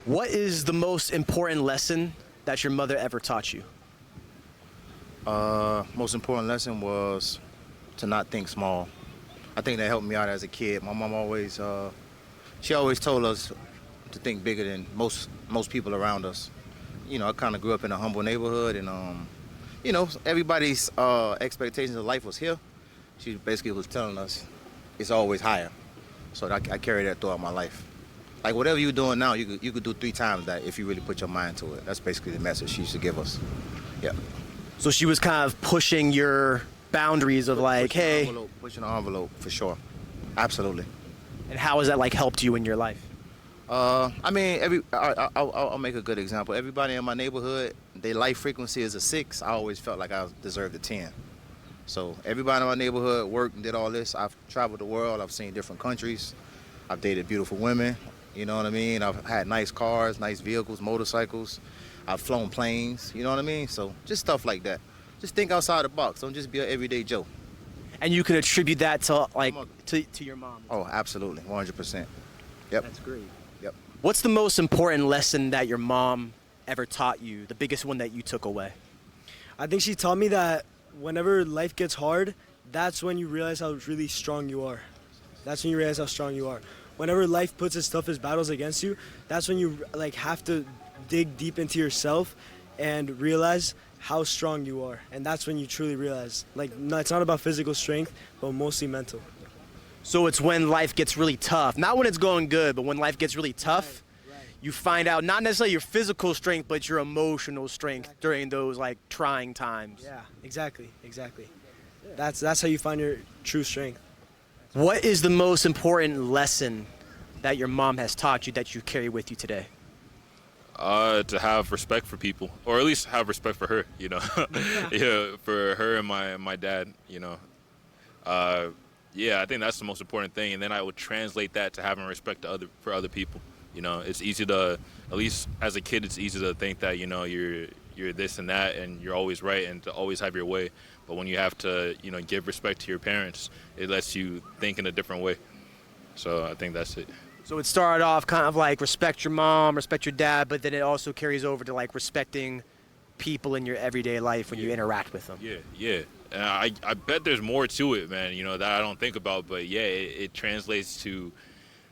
What is the most important lesson that your mother ever taught you? Most important lesson was to not think small. I think that helped me out as a kid. My mom always, she always told us to think bigger than most people around us. I kind of grew up in a humble neighborhood, and everybody's expectations of life was here. She basically was telling us it's always higher. So I carry that throughout my life. Like whatever you're doing now, you could do 3 times that if you really put your mind to it. That's basically the message she used to give us. Yeah. So she was kind of pushing your boundaries of like, hey, Pushing the envelope for sure. Absolutely. and how has that like helped you in your life? I mean, I'll make a good example. Everybody in my neighborhood, their life frequency is a 6. I always felt like I deserved a 10. So everybody in my neighborhood worked and did all this. I've traveled the world. I've seen different countries. I've dated beautiful women. You know what I mean? I've had nice cars, nice vehicles, motorcycles. I've flown planes. You know what I mean? So just stuff like that. Just think outside the box. Don't just be an everyday Joe. And you can attribute that to like to your mom. Oh, absolutely, 100%. Yep. That's great. Yep. What's the most important lesson that your mom ever taught you? The biggest one that you took away? I think she taught me that whenever life gets hard, that's when you realize how really strong you are. That's when you realize how strong you are. Whenever life puts its toughest battles against you, that's when you like have to dig deep into yourself and realize how strong you are. And that's when you truly realize, like, no, it's not about physical strength, but mostly mental. So it's when life gets really tough, not when it's going good, but when life gets really tough, Right. you find out not necessarily your physical strength, but your emotional strength during those like trying times. Yeah, exactly. That's how you find your true strength. What is the most important lesson that your mom has taught you that you carry with you today? To have respect for people, or at least have respect for her, yeah, for her and my dad, yeah, I think that's the most important thing. And then I would translate that to having respect for other people. It's easy to, at least as a kid, it's easy to think that, you're this and that and you're always right and to always have your way. But when you have to, give respect to your parents, it lets you think in a different way. So I think that's it. So it started off kind of like respect your mom, respect your dad, but then it also carries over to like respecting people in your everyday life when you interact with them. Yeah. I bet there's more to it, man, that I don't think about. But yeah, it translates to,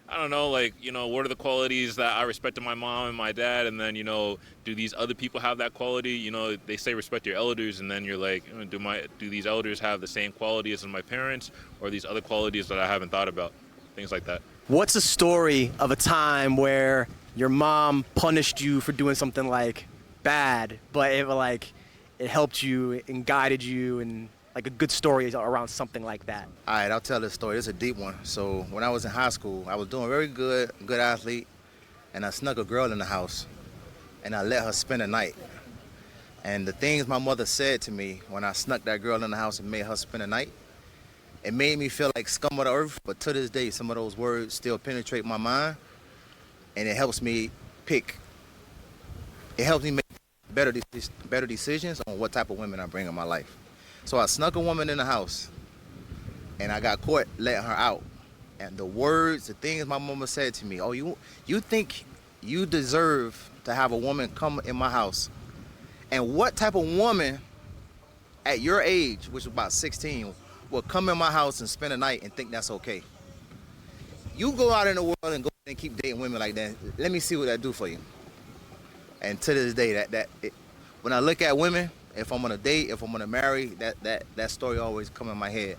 I don't know, like, what are the qualities that I respect in my mom and my dad? And then, do these other people have that quality? They say respect your elders, and then you're like, do these elders have the same qualities as my parents, or these other qualities that I haven't thought about? Things like that. What's a story of a time where your mom punished you for doing something like bad, but it helped you and guided you, and like a good story around something like that? All right, I'll tell this story. It's a deep one. So when I was in high school, I was doing very good athlete, and I snuck a girl in the house, and I let her spend a night. And the things my mother said to me when I snuck that girl in the house and made her spend a night, it made me feel like scum of the earth, but to this day, some of those words still penetrate my mind, and it helps me make better decisions on what type of women I bring in my life. So I snuck a woman in the house, and I got caught letting her out. And the things my mama said to me, oh, you think you deserve to have a woman come in my house? And what type of woman at your age, which was about 16, will come in my house and spend a night and think that's okay? You go out in the world and go and keep dating women like that. Let me see what that do for you. And to this day, when I look at women, if I'm gonna date, if I'm gonna marry, that story always come in my head.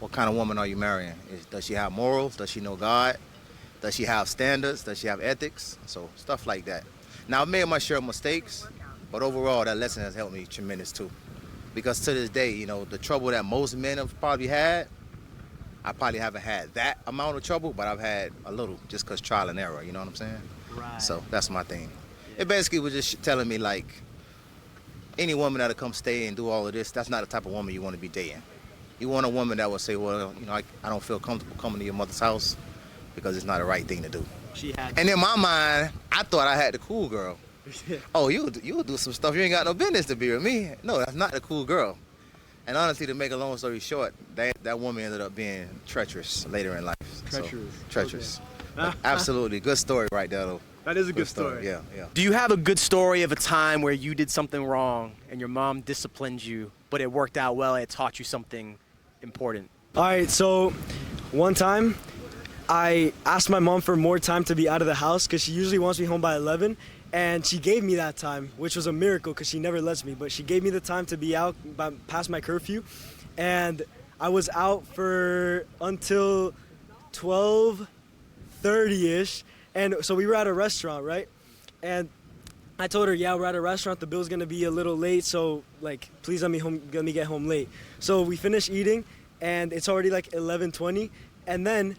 What kind of woman are you marrying? Does she have morals? Does she know God? Does she have standards? Does she have ethics? So stuff like that. Now, I've made my share of mistakes, but overall, that lesson has helped me tremendous too. Because to this day, the trouble that most men have probably had, I probably haven't had that amount of trouble, but I've had a little, just because trial and error, you know what I'm saying? Right. So that's my thing. It basically was just telling me, like, any woman that'll come stay and do all of this, that's not the type of woman you want to be dating. You want a woman that will say, well, I don't feel comfortable coming to your mother's house because it's not the right thing to do. And in my mind, I thought I had the cool girl. Oh, you'll do some stuff you ain't got no business to be with me. No, that's not the cool girl. And honestly, to make a long story short, that woman ended up being treacherous later in life. Treacherous. So, treacherous. Okay. Absolutely. Good story right there, though. That is a good story. Yeah, yeah. Do you have a good story of a time where you did something wrong and your mom disciplined you, but it worked out well, it taught you something important? All right, so one time I asked my mom for more time to be out of the house because she usually wants me home by 11, and she gave me that time, which was a miracle because she never lets me, but she gave me the time to be out past my curfew, and I was out for until 12:30-ish, and so we were at a restaurant, right? And I told her, yeah, we're at a restaurant, the bill's gonna be a little late, so like, please let me get home late. So we finished eating, and it's already like 11:20, and then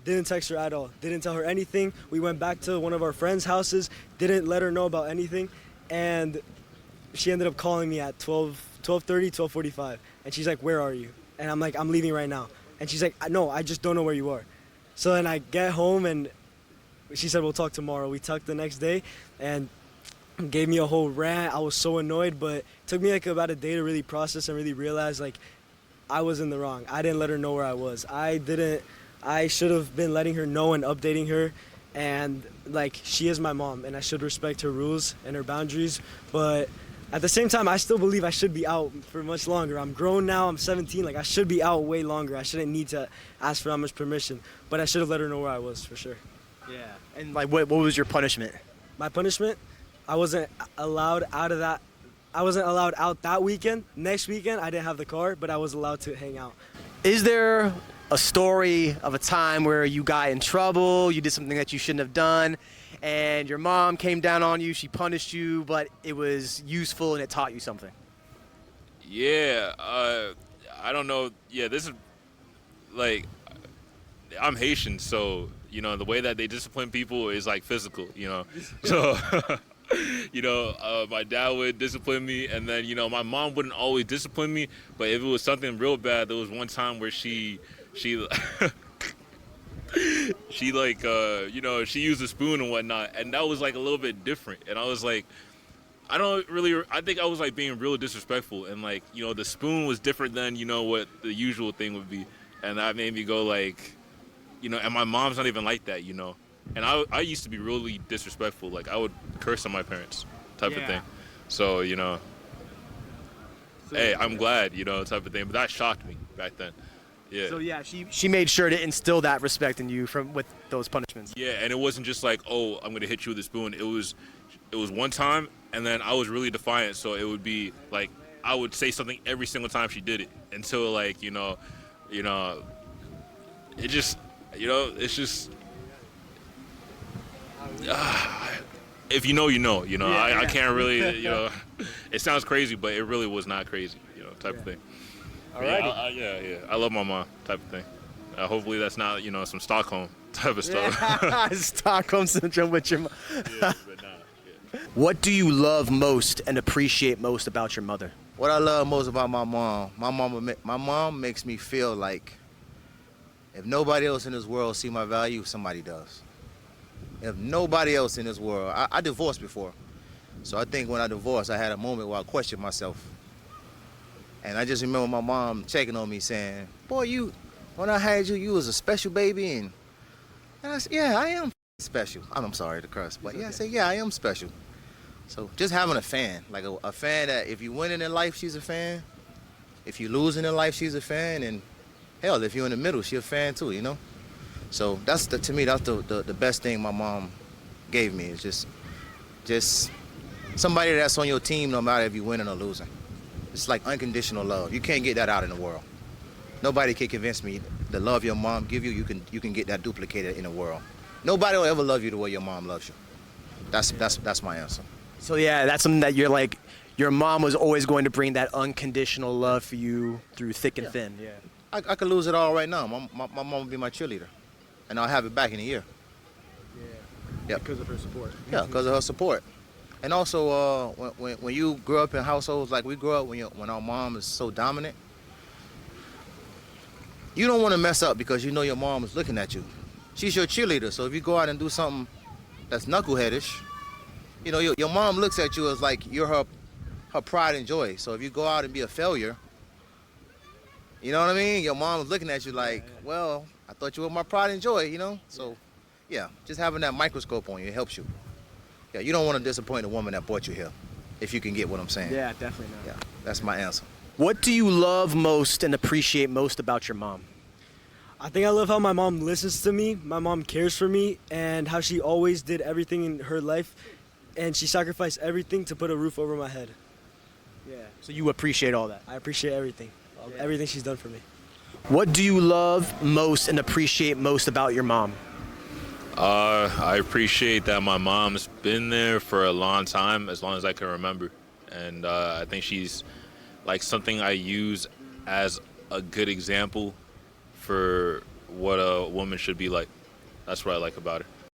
didn't text her at all, didn't tell her anything. We went back to one of our friends' houses, didn't let her know about anything, and she ended up calling me at 12:30, 12:45, and she's like, where are you? And I'm like, I'm leaving right now. And she's like, no, I just don't know where you are. So then I get home, and she said, we'll talk tomorrow. We talked the next day, and gave me a whole rant. I was so annoyed, but it took me like about a day to really process and really realize like I was in the wrong. I didn't let her know where I was. I should have been letting her know and updating her, and like, she is my mom and I should respect her rules and her boundaries, but at the same time I still believe I should be out for much longer. I'm grown now, I'm 17, like I should be out way longer. I shouldn't need to ask for that much permission, but I should have let her know where I was for sure. Yeah. And like, what was your punishment? My punishment, I wasn't allowed out that weekend. Next weekend I didn't have the car, but I was allowed to hang out. Is there a story of a time where you got in trouble, you did something that you shouldn't have done, and your mom came down on you, she punished you, but it was useful and it taught you something? Yeah, I don't know. Yeah, this is like, I'm Haitian, so you know the way that they discipline people is like physical, you know. So, you know, my dad would discipline me, and then you know my mom wouldn't always discipline me, but if it was something real bad, there was one time where she like you know, she used a spoon and whatnot, and that was like a little bit different, and I was like, I think I was like being real disrespectful, and like, you know, the spoon was different than, you know, what the usual thing would be, and that made me go like, you know, and my mom's not even like that, you know, and I used to be really disrespectful, like I would curse on my parents type of thing, so you know, hey, I'm glad, you know, type of thing, but that shocked me back then. Yeah. So yeah, she made sure to instill that respect in you with those punishments. Yeah, and it wasn't just like, oh, I'm gonna hit you with a spoon. It was one time, and then I was really defiant, so it would be like I would say something every single time she did it until like, you know, it just, you know, it's just, if you know, you know, I can't really, you know, it sounds crazy, but it really was not crazy, you know, type of thing. All right. Yeah. I love my mom, type of thing. Hopefully that's not, you know, some Stockholm type of stuff. Stockholm syndrome with your mom. Yeah, but nah, yeah. What do you love most and appreciate most about your mother? What I love most about my mom makes me feel like if nobody else in this world see my value, somebody does. If nobody else in this world, I divorced before. So I think when I divorced, I had a moment where I questioned myself. And I just remember my mom checking on me saying, boy, when I had you, you was a special baby. And I said, yeah, I am special. I'm sorry to curse, but yeah, I said, yeah, I am special. So just having a fan, like a fan that if you winning in life, she's a fan. If you losing in life, she's a fan. And hell, if you're in the middle, she's a fan too, you know? So to me, that's the best thing my mom gave me, is just somebody that's on your team no matter if you're winning or losing. It's like unconditional love. You can't get that out in the world. Nobody can convince me the love your mom give you, you can get that duplicated in the world. Nobody will ever love you the way your mom loves you. That's my answer. So yeah, that's something that you're like, your mom was always going to bring that unconditional love for you through thick and thin. Yeah. I could lose it all right now. My mom will be my cheerleader, and I'll have it back in a year. Yeah. Yep. Because of her support. Yeah, because of her support. And also, when you grow up in households like we grew up, when our mom is so dominant, you don't want to mess up because you know your mom is looking at you. She's your cheerleader, so if you go out and do something that's knuckleheadish, you know, your mom looks at you as like you're her pride and joy. So if you go out and be a failure, you know what I mean? Your mom is looking at you like, well, I thought you were my pride and joy, you know? So Yeah, just having that microscope on you, it helps you. Yeah, you don't want to disappoint the woman that brought you here, if you can get what I'm saying. Yeah, definitely not. Yeah, that's my answer. What do you love most and appreciate most about your mom? I think I love how my mom listens to me, my mom cares for me, and how she always did everything in her life, and she sacrificed everything to put a roof over my head. Yeah. So you appreciate all that. I appreciate everything, everything she's done for me. What do you love most and appreciate most about your mom? I appreciate that my mom's been there for a long time, as long as I can remember. And I think she's like something I use as a good example for what a woman should be like. That's what I like about her.